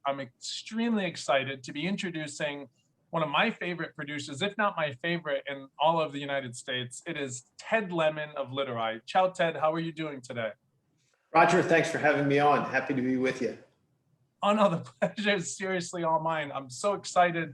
I'm extremely excited to be introducing one of my favorite producers, if not my favorite in all of the United States. It is Ted Lemon of Littorai. Ciao, Ted. How are you doing today? Roger, thanks for having me on. Happy to be with you. Oh, no, the pleasure is seriously all mine. I'm so excited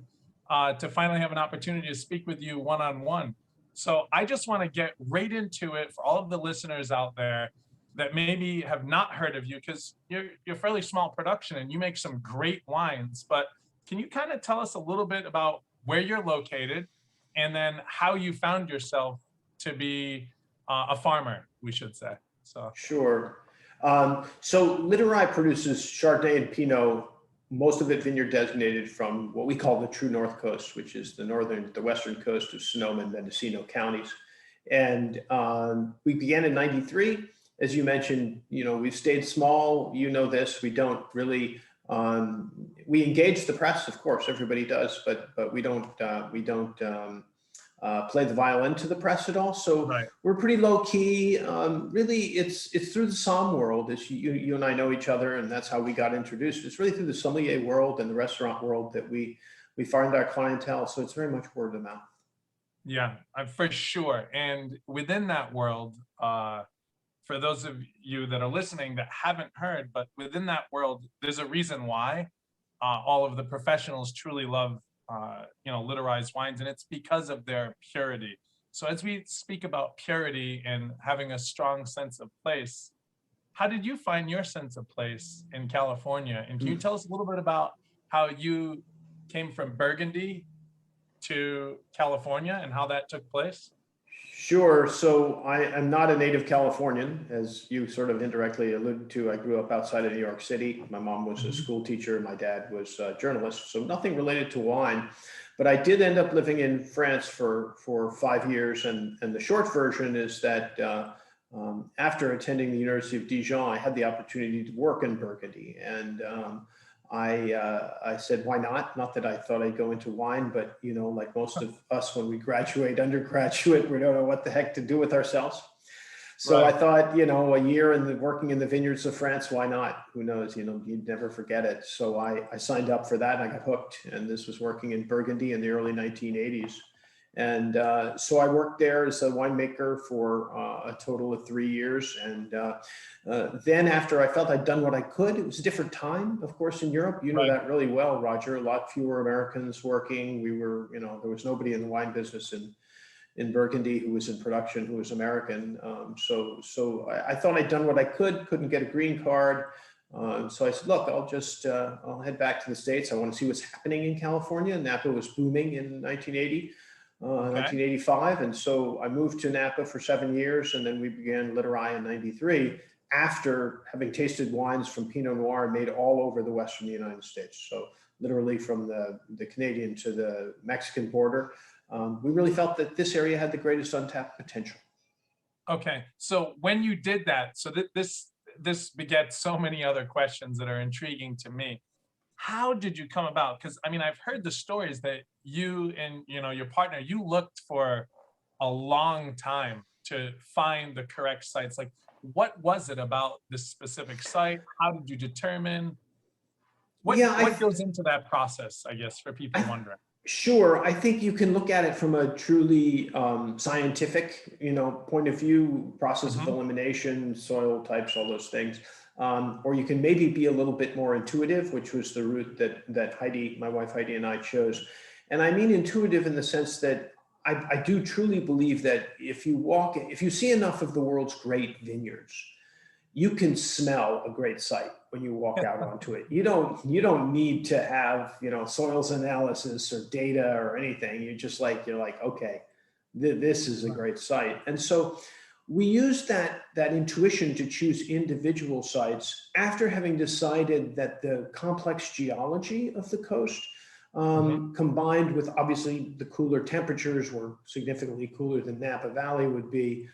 to finally have an opportunity to speak with you one-on-one. So I just want to get right into it for all of the listeners out there that maybe have not heard of you, because you're fairly small production and you make some great wines. But can you kind of tell us a little bit about where you're located and then how you found yourself to be a farmer, we should say? So Sure. So Littorai produces Chardonnay and Pinot, most of it vineyard designated from what we call the true North Coast, which is the western coast of Sonoma and Mendocino counties. And we began in '93. As you mentioned, we've stayed small. You know this. We don't really. We engage the press, of course. Everybody does, but we don't play the violin to the press at all. So right. We're pretty low key. Really, it's through the somm world. As you and I know each other, and that's how we got introduced. It's really through the sommelier world and the restaurant world that we find our clientele. So it's very much word of mouth. Yeah, for sure. And within that world, for those of you that are listening that haven't heard, but within that world, there's a reason why all of the professionals truly love, Littorai's wines, and it's because of their purity. So as we speak about purity and having a strong sense of place, how did you find your sense of place in California? And can you tell us a little bit about how you came from Burgundy to California and how that took place? Sure. So I am not a native Californian, as you sort of indirectly alluded to. I grew up outside of New York City. My mom was a school teacher. My dad was a journalist, so nothing related to wine. But I did end up living in France for 5 years. And the short version is that after attending the University of Dijon, I had the opportunity to work in Burgundy. And I said, why not? Not that I thought I'd go into wine, but like most of us, when we graduate undergraduate, we don't know what the heck to do with ourselves. So Right. I thought, a year working in the vineyards of France, why not? Who knows? You'd never forget it. So I signed up for that and I got hooked. And this was working in Burgundy in the early 1980s. And so I worked there as a winemaker for a total of 3 years. And then after I felt I'd done what I could, it was a different time, of course, in Europe. You know Right. that really well, Roger. A lot fewer Americans working. We were, there was nobody in the wine business in Burgundy who was in production, who was American. So I thought I'd done what I couldn't get a green card. So I said, look, I'll head back to the States. I want to see what's happening in California. Napa was booming in 1980. Okay. 1985. And so I moved to Napa for 7 years, and then we began Littorai in '93 after having tasted wines from Pinot Noir made all over the Western United States. So literally from the Canadian to the Mexican border. We really felt that this area had the greatest untapped potential. Okay. So when you did that, so this begets so many other questions that are intriguing to me. How did you come about? Because I mean, I've heard the stories that you and your partner, you looked for a long time to find the correct sites. Like, what was it about this specific site? How did you determine what goes into that process? I guess for people wondering. Sure. I think you can look at it from a truly scientific, point of view, process of elimination, soil types, all those things. Or you can maybe be a little bit more intuitive, which was the route that Heidi, my wife Heidi, and I chose. And I mean intuitive in the sense that I do truly believe that if you see enough of the world's great vineyards, you can smell a great site when you walk out onto it. You don't need to have, soils analysis or data or anything. You're like, okay, this is a great site. And so we used that intuition to choose individual sites after having decided that the complex geology of the coast, combined with obviously the cooler temperatures, were significantly cooler than Napa Valley would be,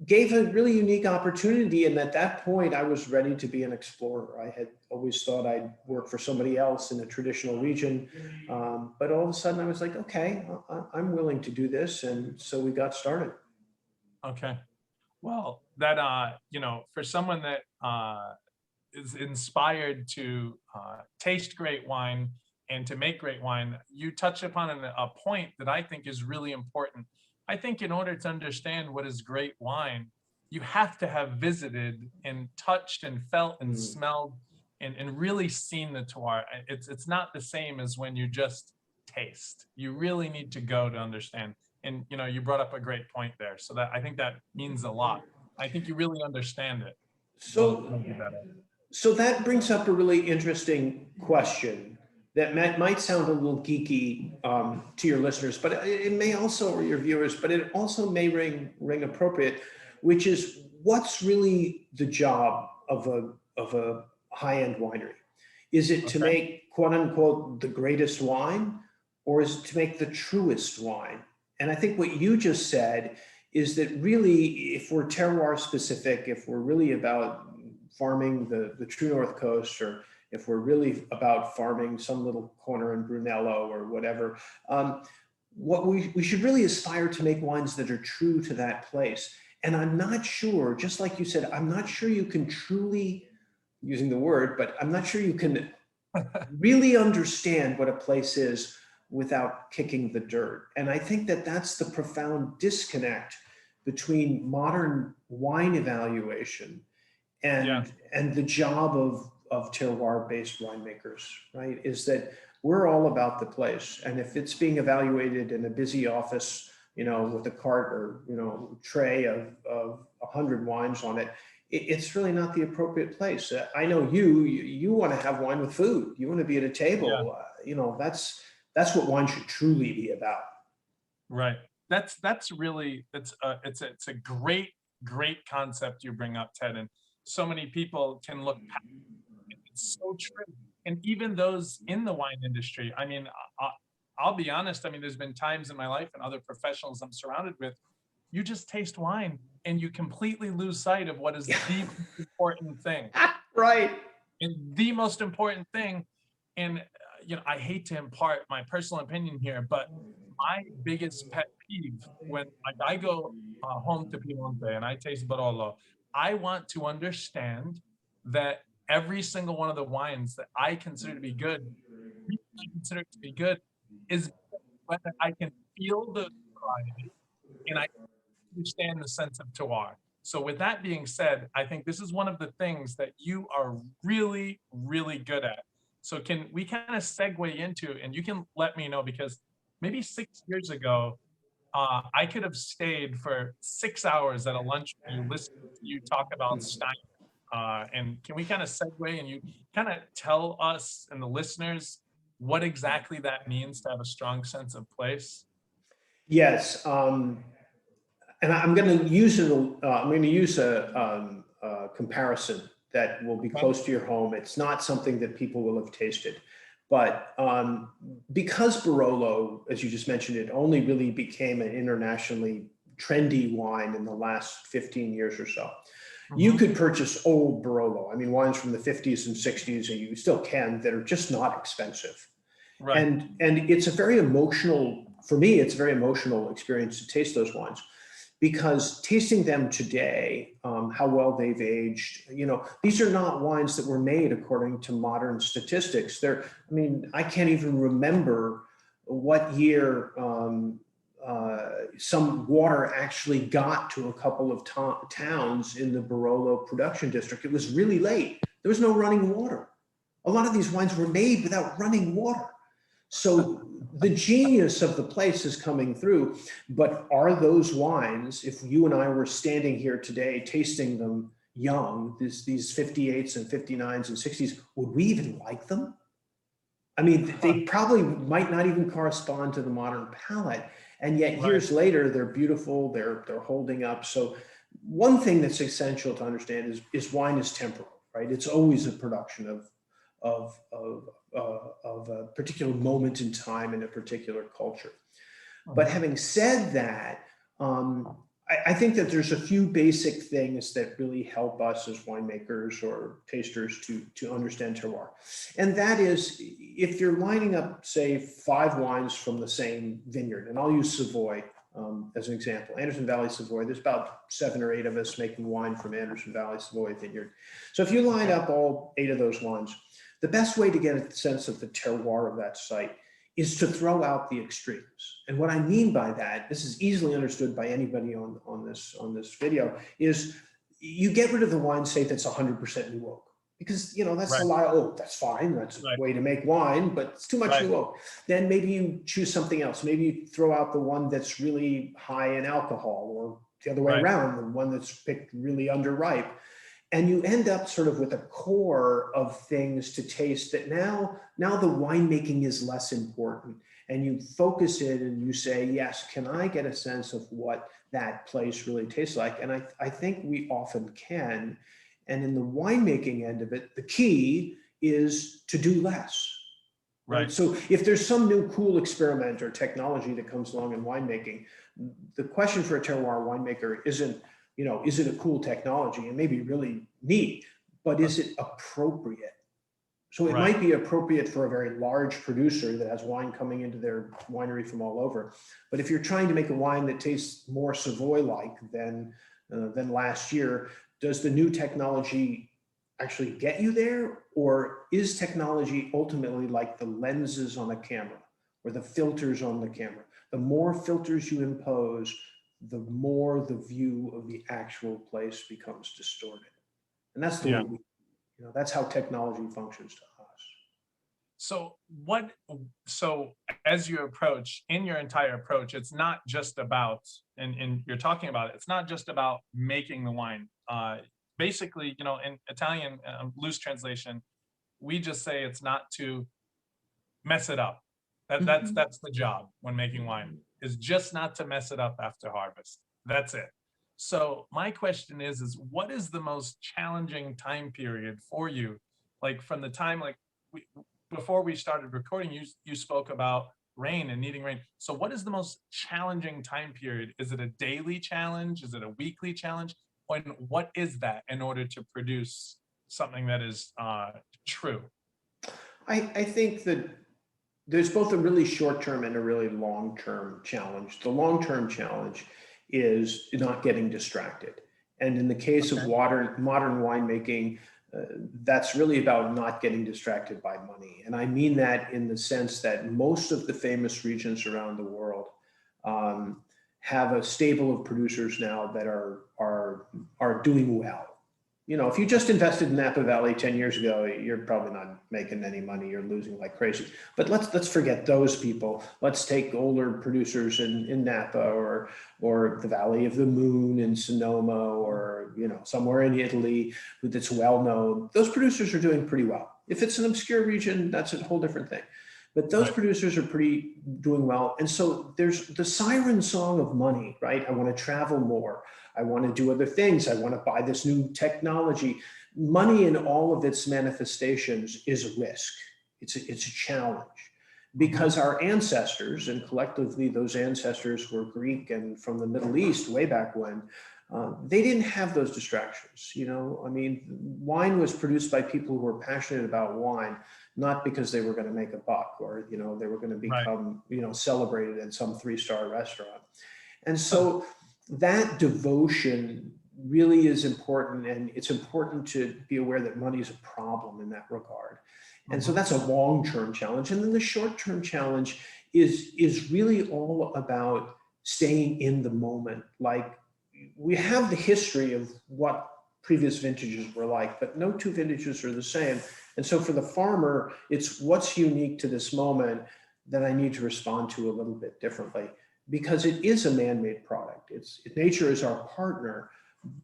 gave a really unique opportunity. And at that point, I was ready to be an explorer. I had always thought I'd work for somebody else in a traditional region. But all of a sudden I was like, okay, I'm willing to do this. And so we got started. Okay. Well, that for someone that is inspired to taste great wine and to make great wine, you touch upon a point that I think is really important. I think in order to understand what is great wine, you have to have visited and touched and felt and smelled and really seen the terroir. It's not the same as when you just taste. You really need to go to understand. And you know, you brought up a great point there. So that I think that means a lot. I think you really understand it. So, so that brings up a really interesting question that might sound a little geeky to your listeners, but it may also, or your viewers, but it also may ring appropriate, which is what's really the job of a high-end winery? Is it to make, quote unquote, the greatest wine, or is it to make the truest wine? And I think what you just said is that really, if we're terroir specific, if we're really about farming the true North Coast, or if we're really about farming some little corner in Brunello or whatever, what we should really aspire to make wines that are true to that place. And I'm not sure, just like you said, I'm not sure you can truly, using the word, but I'm not sure you can really understand what a place is without kicking the dirt. And I think that that's the profound disconnect between modern wine evaluation and the job of terroir-based winemakers, right? Is that we're all about the place. And if it's being evaluated in a busy office, you know, with a cart or, you know, tray of 100 wines on it, it's really not the appropriate place. I know you want to have wine with food. You want to be at a table. You know, that's what wine should truly be about. Right. That's really, it's a great concept you bring up, Ted. And so many people can look past it. It's so true. And even those in the wine industry, I mean, I'll be honest. I mean, there's been times in my life and other professionals I'm surrounded with, you just taste wine and you completely lose sight of what is the most important thing. Right. And the most important thing, and you know, I hate to impart my personal opinion here, but my biggest pet peeve when I go home to Piemonte and I taste Barolo, I want to understand that every single one of the wines that I consider to be good, is whether I can feel the variety and I understand the sense of terroir. So with that being said, I think this is one of the things that you are really, really good at. So can we kind of segue into, and you can let me know, because maybe 6 years ago, I could have stayed for 6 hours at a lunch menu listening to you talk about Stein. And can we kind of segue and you kind of tell us and the listeners what exactly that means to have a strong sense of place? Yes. And I'm going to use a comparison that will be close to your home. It's not something that people will have tasted, but because Barolo, as you just mentioned, it only really became an internationally trendy wine in the last 15 years or so. You could purchase old Barolo, I mean, wines from the 50s and 60s, and you still can, that are just not expensive. Right. And it's a very emotional, for me, it's a very emotional experience to taste those wines, because tasting them today, how well they've aged, you know, these are not wines that were made according to modern statistics. I mean, I can't even remember what year some water actually got to a couple of towns in the Barolo production district. It was really late. There was no running water. A lot of these wines were made without running water. So the genius of the place is coming through, but are those wines, if you and I were standing here today tasting them young, these 58s and 59s and 60s, would we even like them? I mean, they probably might not even correspond to the modern palate. And yet years later, they're beautiful, they're holding up. So one thing that's essential to understand is wine is temporal, right? It's always a production of a particular moment in time in a particular culture. But having said that, I think that there's a few basic things that really help us as winemakers or tasters to understand terroir. And that is, if you're lining up, say, 5 wines from the same vineyard, and I'll use Savoy as an example. Anderson Valley Savoy, there's about 7 or 8 of us making wine from Anderson Valley Savoy Vineyard. So if you line up all 8 of those wines, the best way to get a sense of the terroir of that site is to throw out the extremes. And what I mean by that, this is easily understood by anybody on this video, is you get rid of the wine, say that's 100% new oak. Because, you know, that's a lot of oak. That's fine. That's a way to make wine, but it's too much new oak. Then maybe you choose something else. Maybe you throw out the one that's really high in alcohol, or the other way around, the one that's picked really underripe. And you end up sort of with a core of things to taste that now the winemaking is less important. And you focus it and you say, yes, can I get a sense of what that place really tastes like? And I think we often can. And in the winemaking end of it, the key is to do less. Right. So if there's some new cool experiment or technology that comes along in winemaking, the question for a terroir winemaker isn't, you know, is it a cool technology? It may be really neat, but is it appropriate? So it might be appropriate for a very large producer that has wine coming into their winery from all over. But if you're trying to make a wine that tastes more Savoy-like than last year, does the new technology actually get you there? Or is technology ultimately like the lenses on a camera or the filters on the camera? The more filters you impose, the more the view of the actual place becomes distorted. And that's the way that's how technology functions to us. So as you approach, in your entire approach, it's not just about, and you're talking about it, it's not just about making the wine. Basically, you know, in Italian, loose translation, we just say it's not to mess it up. That's the job when making wine, is just not to mess it up after harvest. That's it. So my question is what is the most challenging time period for you? Like from the time, like before we started recording, you spoke about rain and needing rain. So what is the most challenging time period? Is it a daily challenge? Is it a weekly challenge? And what is that in order to produce something that is true? I think that there's both a really short-term and a really long-term challenge. The long-term challenge is not getting distracted. And in the case of modern winemaking, that's really about not getting distracted by money. And I mean that in the sense that most of the famous regions around the world have a stable of producers now that are doing well. You know, if you just invested in Napa Valley 10 years ago, you're probably not making any money. You're losing like crazy. But let's forget those people. Let's take older producers in Napa or the Valley of the Moon in Sonoma, or somewhere in Italy that's well known. Those producers are doing pretty well. If it's an obscure region, that's a whole different thing. But those producers are doing well. And so there's the siren song of money, right? I want to travel more. I want to do other things. I want to buy this new technology. Money in all of its manifestations is a risk. It's a challenge, because our ancestors, and collectively those ancestors were Greek and from the Middle East way back when, they didn't have those distractions. I mean, wine was produced by people who were passionate about wine, not because they were going to make a buck or, they were going to become, celebrated in some 3-star restaurant. And so that devotion really is important. And it's important to be aware that money is a problem in that regard. And so that's a long-term challenge. And then the short-term challenge is really all about staying in the moment. Like, we have the history of what previous vintages were like, but no 2 vintages are the same. And so for the farmer, it's what's unique to this moment that I need to respond to a little bit differently, because it is a man-made product. Nature is our partner,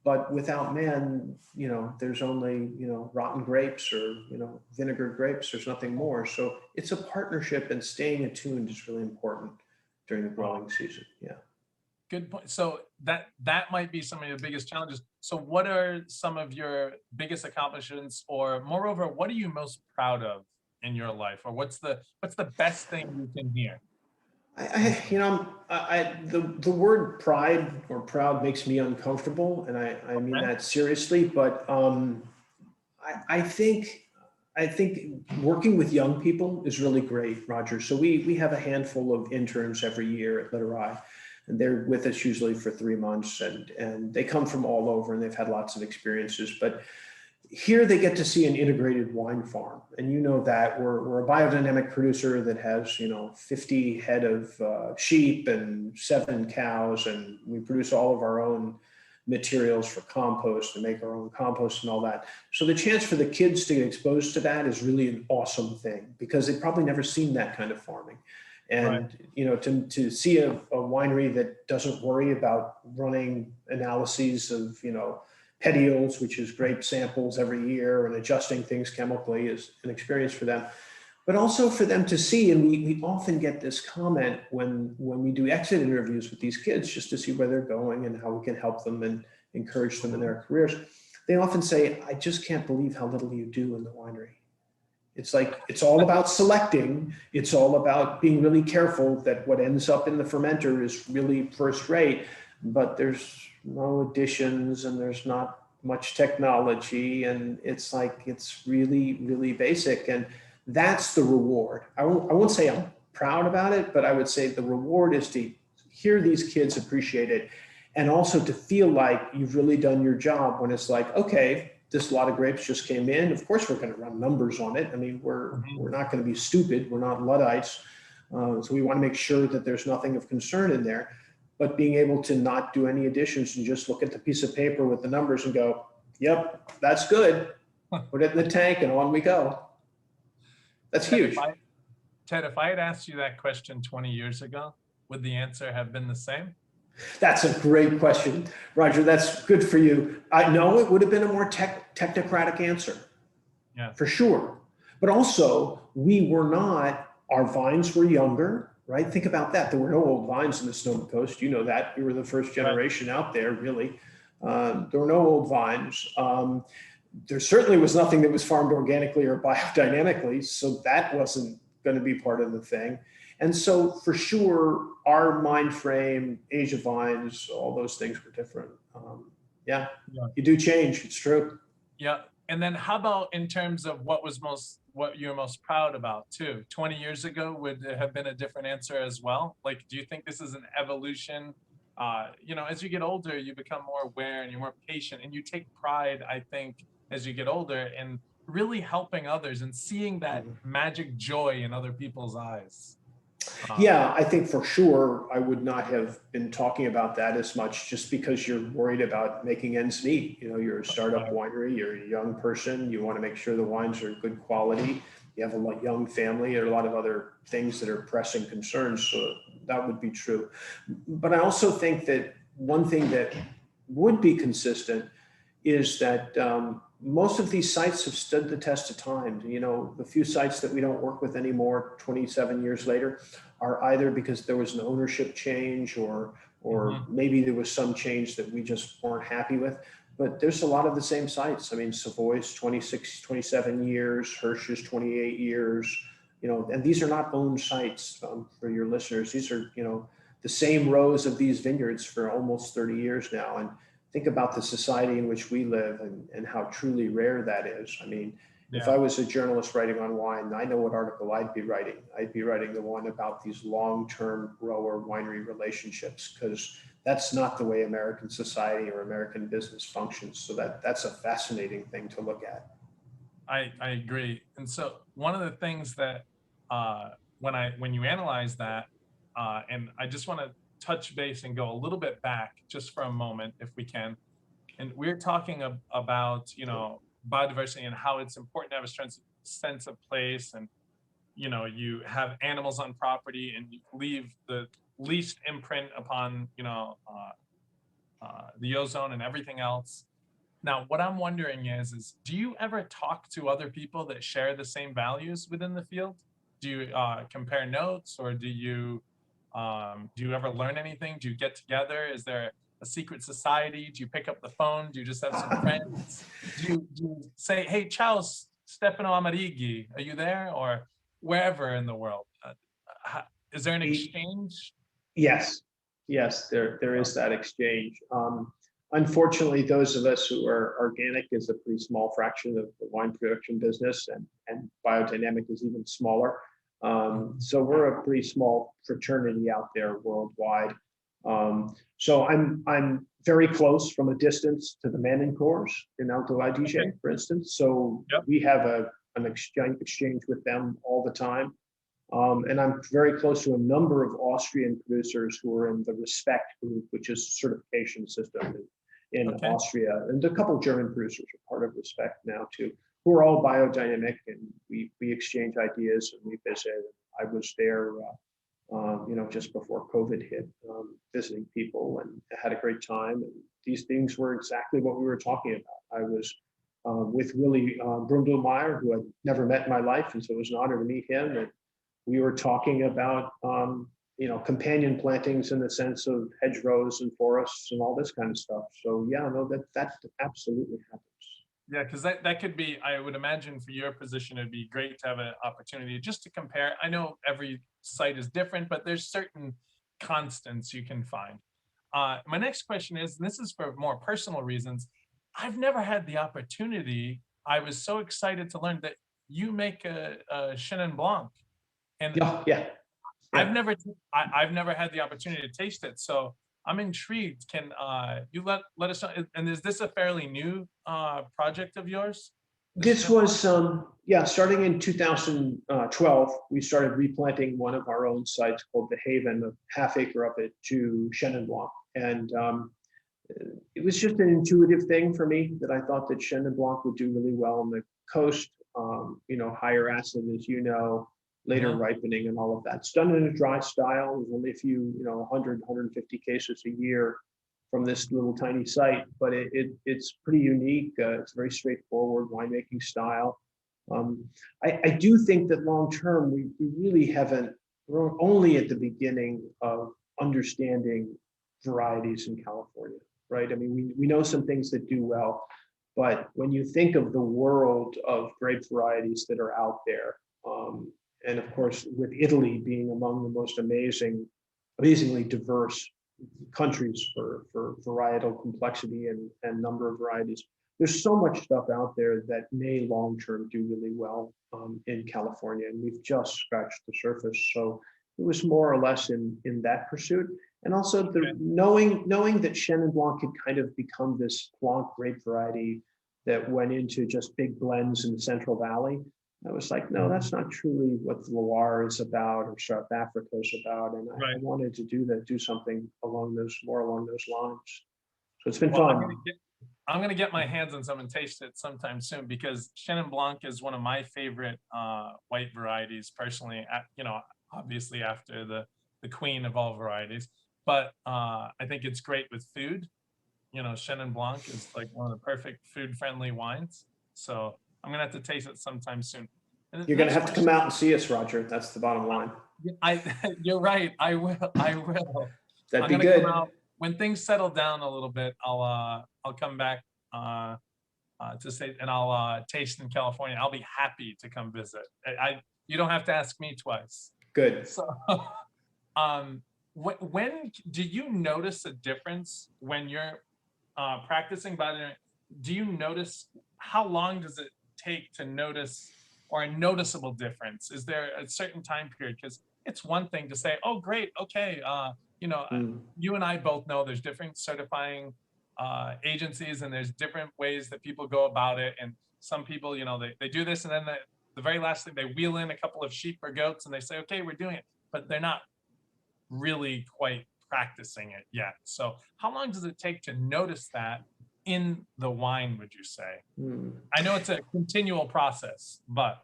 but without man, there's only, rotten grapes or, vinegar grapes. There's nothing more. So it's a partnership, and staying attuned is really important during the growing season. Yeah. Good point. So that might be some of your biggest challenges. So what are some of your biggest accomplishments, or moreover, what are you most proud of in your life, or what's the best thing you can hear? The word pride or proud makes me uncomfortable, and I mean that seriously. But I think working with young people is really great, Roger. So we have a handful of interns every year at Littorai. and they're with us usually for 3 months, and they come from all over and they've had lots of experiences. But here they get to see an integrated wine farm. And you know that we're a biodynamic producer that has, 50 head of sheep and 7 cows, and we produce all of our own materials for compost and make our own compost and all that. So the chance for the kids to get exposed to that is really an awesome thing, because they've probably never seen that kind of farming. And, to see a winery that doesn't worry about running analyses of, petioles, which is grape samples every year, and adjusting things chemically, is an experience for them. But also for them to see, and we often get this comment when we do exit interviews with these kids, just to see where they're going and how we can help them and encourage them in their careers. They often say, I just can't believe how little you do in the winery. It's like, it's all about selecting. It's all about being really careful that what ends up in the fermenter is really first rate, but there's no additions and there's not much technology. And it's like, it's really, really basic. And that's the reward. I won't say I'm proud about it, but I would say the reward is to hear these kids appreciate it. And also to feel like you've really done your job, when it's like, okay, this lot of grapes just came in. Of course, we're going to run numbers on it. I mean, we're not going to be stupid. We're not Luddites. So we want to make sure that there's nothing of concern in there. But being able to not do any additions and just look at the piece of paper with the numbers and go, yep, that's good. Put it in the tank and on we go. That's huge. Ted, if I had asked you that question 20 years ago, would the answer have been the same? That's a great question, Roger. That's good for you. I know it would have been a more technocratic answer, for sure. But also, our vines were younger, right? Think about that. There were no old vines in the Sonoma Coast. You know that. You were the first generation out there, really. There were no old vines. There certainly was nothing that was farmed organically or biodynamically, so that wasn't going to be part of the thing. And so for sure, our mind frame, age of vines, all those things were different. You do change. It's true. Yeah. And then how about in terms of what you're most proud about too? 20 years ago would have been a different answer as well. Like, do you think this is an evolution? As you get older, you become more aware and you're more patient, and you take pride, I think, as you get older, in really helping others and seeing that magic joy in other people's eyes. Yeah, I think for sure I would not have been talking about that as much, just because you're worried about making ends meet. You're a startup winery, you're a young person, you want to make sure the wines are good quality. You have a young family, or a lot of other things that are pressing concerns. So that would be true. But I also think that one thing that would be consistent is that most of these sites have stood the test of time. The few sites that we don't work with anymore 27 years later are either because there was an ownership change, or maybe there was some change that we just weren't happy with. But there's a lot of the same sites. I mean, Savoy's 26, 27 years, Hirsch's 28 years, and these are not owned sites for your listeners. These are, the same rows of these vineyards for almost 30 years now. And think about the society in which we live and how truly rare that is. I mean, if I was a journalist writing on wine, I know what article I'd be writing. I'd be writing the one about these long-term grower-winery relationships, because that's not the way American society or American business functions. So that's a fascinating thing to look at. I agree. And so one of the things that when you analyze that, and I just want to touch base and go a little bit back just for a moment, if we can. And we're talking about, biodiversity and how it's important to have a sense of place. And, you have animals on property and you leave the least imprint upon, the ozone and everything else. Now, what I'm wondering is do you ever talk to other people that share the same values within the field? Do you compare notes, or do you ever learn anything? Do you get together? Is there a secret society? Do you pick up the phone? Do you just have some friends? Do you say, hey, ciao, Stefano Amarighi, are you there? Or wherever in the world? Is there an exchange? Yes, there is that exchange. Unfortunately, those of us who are organic is a pretty small fraction of the wine production business, and biodynamic is even smaller. So we're a pretty small fraternity out there worldwide. So I'm very close from a distance to the Manoncours in Littorai Dijon, for instance. So Yep. we have an exchange with them all the time. And I'm very close to a number of Austrian producers who are in the Respect group, which is a certification system in Austria. And a couple of German producers are part of Respect now too, who are all biodynamic, and we exchange ideas and we visit. I was there, just before COVID hit, visiting people, and had a great time. And these things were exactly what we were talking about. I was with Willie Brundlemeyer, who I'd never met in my life, and so it was an honor to meet him. And we were talking about, companion plantings in the sense of hedgerows and forests and all this kind of stuff. So yeah, no, that absolutely happens. Yeah, because that could be, I would imagine for your position, it'd be great to have an opportunity just to compare. I know every site is different, but there's certain constants you can find. My next question is, and this is for more personal reasons, I've never had the opportunity. I was so excited to learn that you make a Chenin Blanc. And Yeah. I've never had the opportunity to taste it. So I'm intrigued. Can you let us know? And is this a fairly new project of yours? This was, starting in 2012, we started replanting one of our own sites called The Haven, a half acre of it, to Chenin Blanc. And it was just an intuitive thing for me that I thought that Chenin Blanc would do really well on the coast, higher acid, as you know, later ripening and all of that. It's done in a dry style. There's only a few, 100, 150 cases a year from this little tiny site, but it's pretty unique. It's a very straightforward winemaking style. I do think that long term, we really haven't, we're only at the beginning of understanding varieties in California, right? I mean, we know some things that do well, but when you think of the world of grape varieties that are out there, and of course, with Italy being among the most amazingly diverse countries for varietal complexity and number of varieties, there's so much stuff out there that may long-term do really well in California, and we've just scratched the surface. So it was more or less in that pursuit. And also knowing that Chenin Blanc had kind of become this Blanc grape variety that went into just big blends in the Central Valley. I was like, no, that's not truly what the Loire is about or South Africa is about. And I wanted to do something along those lines. So it's been fun. I'm going to get my hands on some and taste it sometime soon, because Chenin Blanc is one of my favorite white varieties personally, obviously after the queen of all varieties. But I think it's great with food. Chenin Blanc is like one of the perfect food-friendly wines. So I'm gonna have to taste it sometime soon. You're gonna have to come out and see us, Roger. That's the bottom line. You're right. I will. That'd be good. When things settle down a little bit, I'll come back to say, and I'll taste in California. I'll be happy to come visit. You don't have to ask me twice. Good. So, when do you notice a difference when you're practicing biodynamic? Do you notice, how long does it take to notice, or a noticeable difference? Is there a certain time period? Because it's one thing to say, oh, great, okay, you and I both know there's different certifying agencies, and there's different ways that people go about it. And some people, they do this, and then the very last thing, they wheel in a couple of sheep or goats and they say, okay, we're doing it, but they're not really quite practicing it yet. So how long does it take to notice that in the wine, would you say? I know it's a continual process, but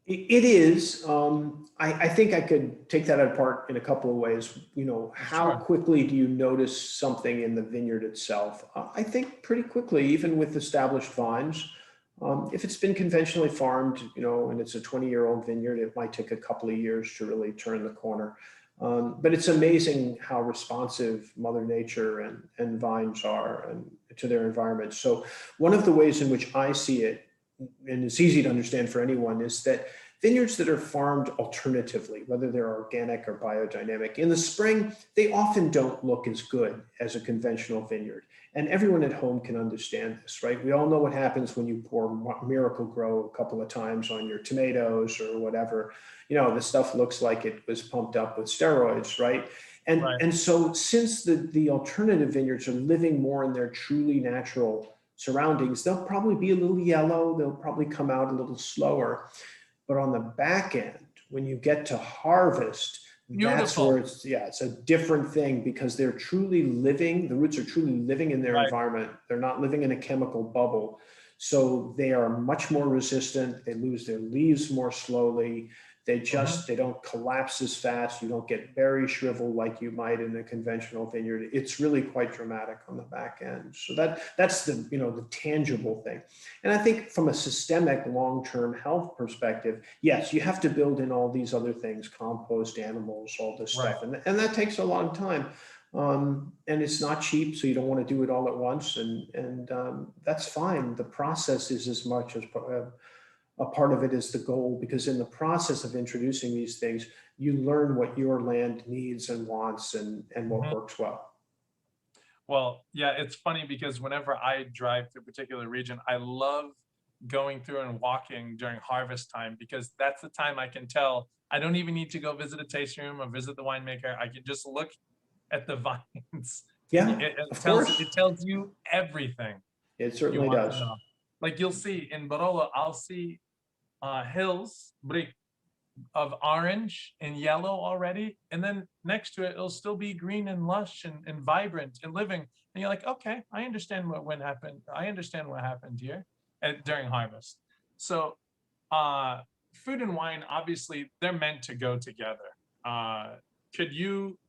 it is. I think I could take that apart in a couple of ways. How quickly do you notice something in the vineyard itself? I think pretty quickly, even with established vines. If it's been conventionally farmed, and it's a 20-year-old vineyard, it might take a couple of years to really turn the corner. But it's amazing how responsive Mother Nature and vines are and to their environment. So one of the ways in which I see it, and it's easy to understand for anyone, is that vineyards that are farmed alternatively, whether they're organic or biodynamic, in the spring, they often don't look as good as a conventional vineyard. And everyone at home can understand this, right? We all know what happens when you pour Miracle Grow a couple of times on your tomatoes or whatever. The stuff looks like it was pumped up with steroids, right? Right. And so since the alternative vineyards are living more in their truly natural surroundings, they'll probably be a little yellow, they'll probably come out a little slower. But on the back end, when you get to harvest, that's where Beautiful. it's a different thing, because they're truly living, the roots are truly living in their Right. environment. They're not living in a chemical bubble. So they are much more resistant. They lose their leaves more slowly. They don't collapse as fast. You don't get berry shrivel like you might in a conventional vineyard. It's really quite dramatic on the back end. So that's the tangible thing. And I think from a systemic long-term health perspective, yes, you have to build in all these other things, compost, animals, all this Right. stuff. And that takes a long time. And it's not cheap, so you don't want to do it all at once. And that's fine. The process is as much as a part of it is the goal, because in the process of introducing these things, you learn what your land needs and wants and what works well. Well, yeah, it's funny because whenever I drive to a particular region, I love going through and walking during harvest time, because that's the time I can tell. I don't even need to go visit a tasting room or visit the winemaker. I can just look at the vines, and Yeah, of course. it tells you everything It you certainly want to does. know. Like you'll see in Barolo, I'll see hills, of orange and yellow already, and then next to it it'll still be green and lush and vibrant and living, and you're like, okay, I understand what happened here during harvest. So food and wine, obviously they're meant to go together. Could you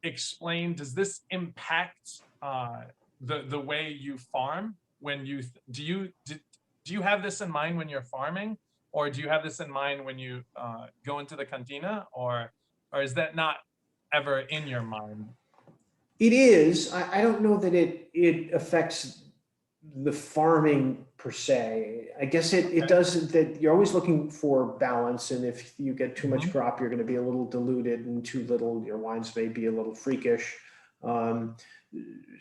explain, does this impact the way you farm? When you do you have this in mind when you're farming, or do you have this in mind when you go into the cantina, or is that not ever in your mind? It is. I don't know that it affects the farming per se. I guess it Okay. does that. You're always looking for balance, and if you get too much Hmm. crop, you're going to be a little diluted, and too little, your wines may be a little freakish. Um,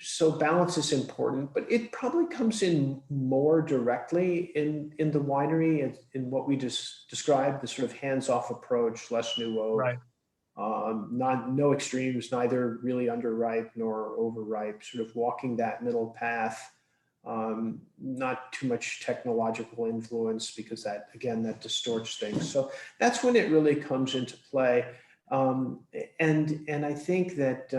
so balance is important, but it probably comes in more directly in the winery, in what we just described, the sort of hands-off approach, less nouveau, Right. no extremes, neither really underripe nor overripe, sort of walking that middle path. Not too much technological influence, because that, again, that distorts things. So that's when it really comes into play. Um, and I think that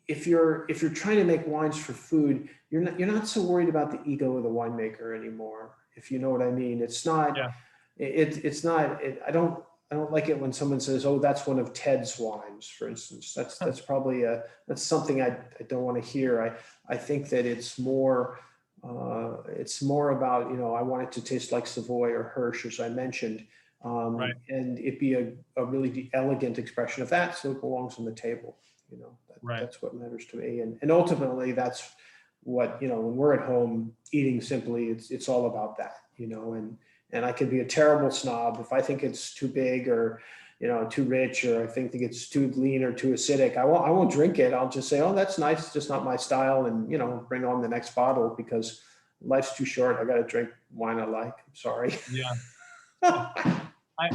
if you're trying to make wines for food, you're not so worried about the ego of the winemaker anymore, if you know what I mean. It's not Yeah. it's not I don't like it when someone says, oh, that's one of Ted's wines, for instance. That's probably that's something I don't want to hear. I think that it's more about, I want it to taste like Savoy or Hirsch, as I mentioned, Right. and it be a really elegant expression of that, so it belongs on the table. Right. That's what matters to me, and ultimately that's what, when we're at home eating simply, it's all about that, and I can be a terrible snob if I think it's too big, or too rich, or I think it's too lean or too acidic. I won't drink it. I'll just say, oh, that's nice, it's just not my style, and bring on the next bottle, because life's too short. I got to drink wine I like. I'm sorry. Yeah. I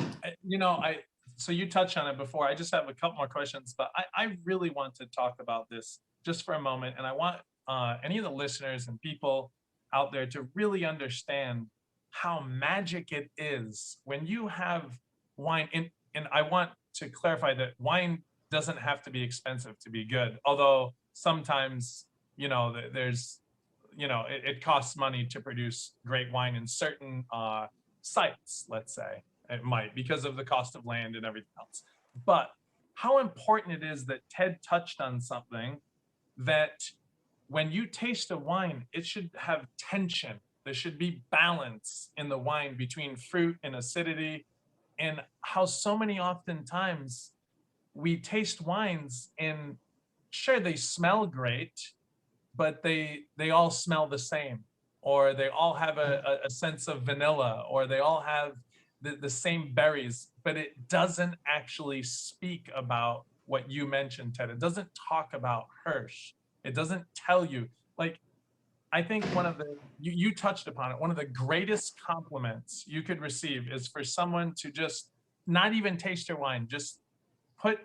so you touched on it before. I just have a couple more questions, but I really want to talk about this just for a moment, and I want any of the listeners and people out there to really understand how magic it is when you have wine. And I want to clarify that wine doesn't have to be expensive to be good, although sometimes there's it costs money to produce great wine in certain sites, let's say. It might, because of the cost of land and everything else. But how important it is that Ted touched on something, that when you taste a wine, it should have tension. There should be balance in the wine between fruit and acidity, and how so many oftentimes we taste wines and sure, they smell great, but they all smell the same, or they all have a sense of vanilla, or they all have the same berries, but it doesn't actually speak about what you mentioned, Ted. It doesn't talk about Hirsch. It doesn't tell you. Like, I think one of the you touched upon it, one of the greatest compliments you could receive is for someone to just not even taste your wine, just put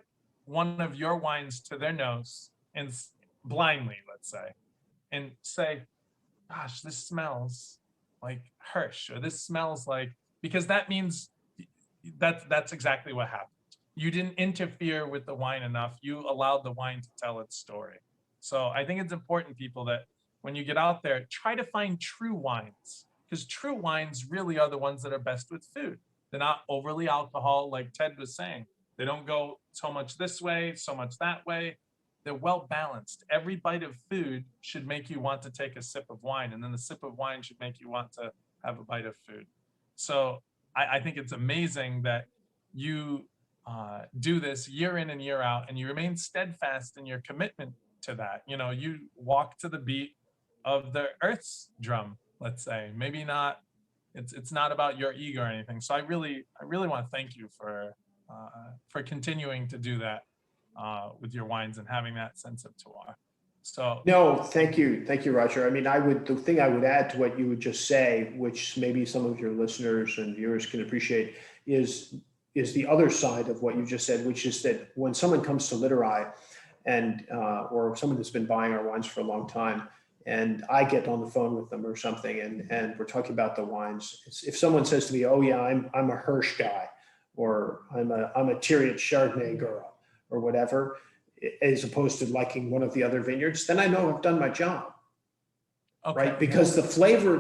one of your wines to their nose and blindly, let's say, and say, gosh, this smells like Hirsch, or this smells like, because that means that's exactly what happened. You didn't interfere with the wine enough. You allowed the wine to tell its story. So I think it's important, people, that when you get out there, try to find true wines, because true wines really are the ones that are best with food. They're not overly alcohol, like Ted was saying. They don't go so much this way, so much that way. They're well balanced. Every bite of food should make you want to take a sip of wine, and then the sip of wine should make you want to have a bite of food. So I think it's amazing that you do this year in and year out, and you remain steadfast in your commitment to that. You know, you walk to the beat of the Earth's drum, let's say. Maybe not. It's not about your ego or anything. So I really want to thank you for continuing to do that with your wines and having that sense of terroir. So no, thank you, Roger. I mean, the thing I would add to what you would just say, which maybe some of your listeners and viewers can appreciate, is the other side of what you just said, which is that when someone comes to Littorai, and or someone that's been buying our wines for a long time, and I get on the phone with them or something, and we're talking about the wines. If someone says to me, "Oh yeah, I'm a Hirsch guy," or I'm a Thierry Chardonnay girl," or whatever, as opposed to liking one of the other vineyards, then I know I've done my job, okay, right? Because the flavor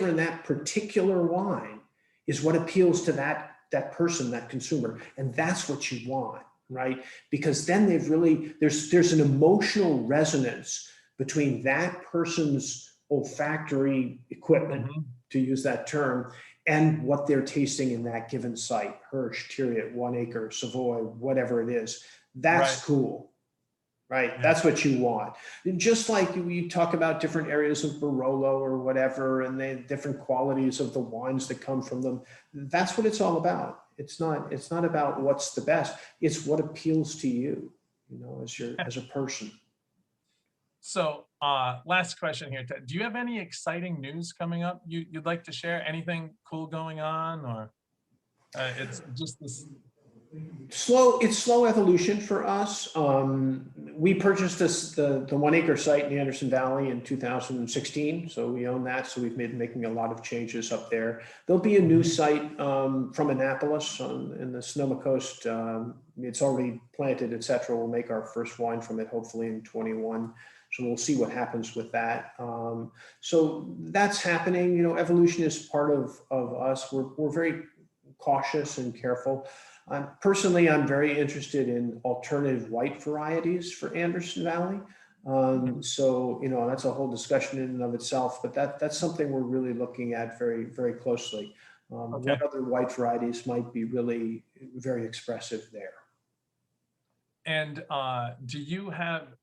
in that particular wine is what appeals to that person, that consumer, and that's what you want, right? Because then there's an emotional resonance between that person's olfactory equipment, to use that term, and what they're tasting in that given site, Hirsch, Thierry, One Acre, Savoy, whatever it is. That's right. cool, right? Yeah. That's what you want. And just like you talk about different areas of Barolo or whatever, and the different qualities of the wines that come from them, that's what it's all about. It's not about what's the best. It's what appeals to you, as a person. So last question here, Ted. Do you have any exciting news coming up you'd like to share? Anything cool going on, or it's just this? It's slow evolution for us. We purchased the 1 acre site in the Anderson Valley in 2016. So we own that. So we've been making a lot of changes up there. There'll be a new site from Annapolis in the Sonoma Coast. It's already planted, etc. We'll make our first wine from it, hopefully in 21. So we'll see what happens with that. So that's happening. Evolution is part of us. We're very cautious and careful. Personally, I'm very interested in alternative white varieties for Anderson Valley. So, that's a whole discussion in and of itself, but that's something we're really looking at very, very closely. Okay. What other white varieties might be really very expressive there? And do you have,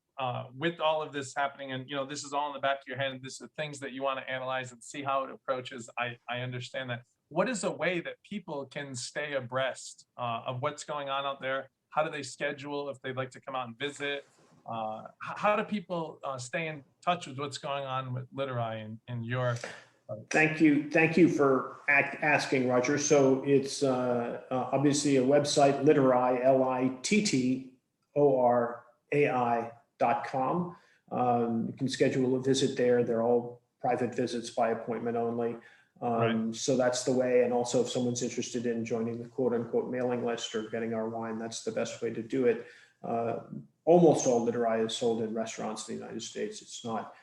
with all of this happening, and this is all in the back of your head, this is things that you want to analyze and see how it approaches, I understand that. What is a way that people can stay abreast of what's going on out there? How do they schedule if they'd like to come out and visit? How do people stay in touch with what's going on with Littorai in your? Thank you for asking, Roger. So it's obviously a website, Littorai, LITTORAI.com. You can schedule a visit there. They're all private visits by appointment only. Right. So that's the way. And also if someone's interested in joining the quote unquote mailing list or getting our wine, that's the best way to do it. Almost all Littorai is sold in restaurants in the United States. It's not,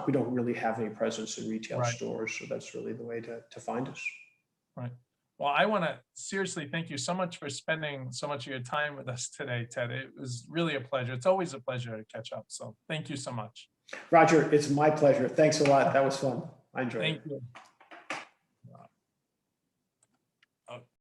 we don't really have any presence in retail stores. So that's really the way to find us. Right. Well, I want to seriously thank you so much for spending so much of your time with us today, Ted. It was really a pleasure. It's always a pleasure to catch up. So thank you so much. Roger, it's my pleasure. Thanks a lot. That was fun. I enjoyed it. Thank you.